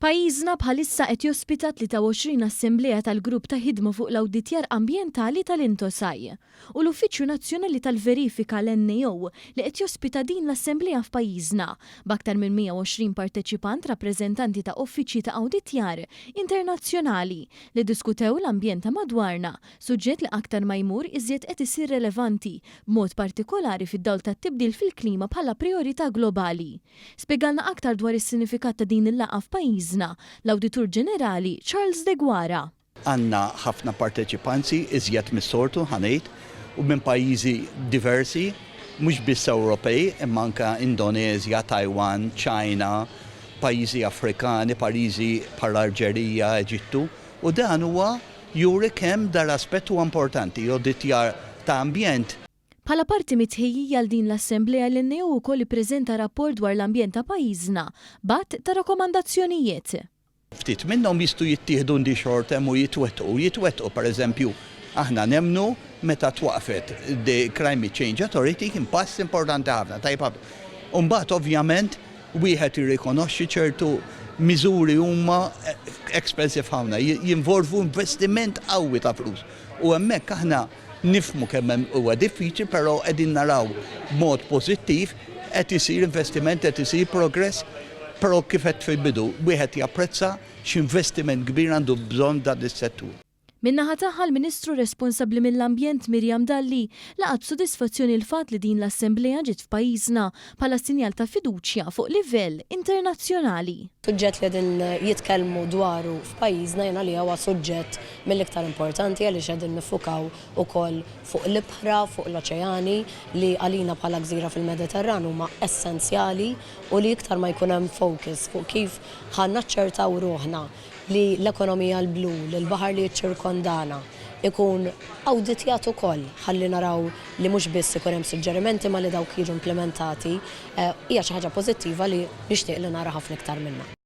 Pajjiżna bħalissa qed jospita 23 assembleja tal-grupp ta' ħidma fuq l-awditjar ambjentali tal-Intosaj u l-Uffiċċju Nazzjonali tal-Verifika l-NAO li qed jospita din l-assembleja f'pajjiżna b'aktar minn 120 parteċipant rappreżentanti ta' uffiċċji ta' awditjar internazzjonali li diskutew l-ambjent ta' madwarna, suġġett li aktar ma jmur iżjed qed isir relevanti b'mod partikolari fid-dawl tat-tibdil fil-klima bħala priorità globali. Spjegalna aktar dwar is-sinifikat ta' din il-laqgħa f'pajjiżna l-Awditur Ġenerali Charles De Guara. Għandna ħafna parteċipanti iżjed mis-sortu ħanejt u minn pajjiżi diversi, mhux biss Ewropej, imma anke Indonezja, Taiwan, Ċina, pajjiżi Afrikani, pajjiżi bħall-Alġerija, Eġittu, u dan huwa juri kemm dar aspett huwa importanti, l-awditjar ta' ambjent. Bħala parti mitħejjija għal din l-Assembleja l-NAO wkoll ippreżenta rapport dwar l-ambjent ta' pajjiżna b'att ta' rakkomandazzjonijiet. Ftit minnhom jistgħu jittieħdu ndi short term u jitwettqu pereżempju aħna nemmnu meta twaqfet the Climate Change Authority kien pass importanti ħafna tajba. U mbagħad ovvjament wieħed irrikonoxxi ċertu miżuri huma expensive ħafna, jinvolvu investiment qawwi ta' flus. U hemmhekk aħna nifmu kemm huwa diffiċli, però qegħdin naraw mod pożittiv qed isir investiment, qed isir progress, però kif qed fil-bidu wieħed japprezza x'investiment kbir għandu bżonn dan is-settur. Min-naħa tagħha l-Ministru responsabbli mill-Ambjent Miriam Dalli laqgħet b'sodisfazzjoni l-fatt li din l-Assembleja ġiet f'pajjiżna bħala sinjal ta' fiduċja fuq livell internazzjonali. Suġġett li din jitkellmu dwaru f'pajjiżna jiena li huwa suġġett mill-iktar importanti għaliex qegħdin nifukaw ukoll fuq l-ibħra, fuq l-oċeani li għalina bħala gżira fil-Mediterran huma essenzjali u li iktar ma jkun hemm focus fuq kif ħannaċċertaw ruħna li l-ekonomija l-blu, l-baħar li jiċċirkondana ikun awditjat ukoll ħalli naraw li mhux biss ikun hemm suġġerimenti ma li dawk jiġu implementati hija xi ħaġa pożittiva li nixtieq li nara ħafna iktar minnha.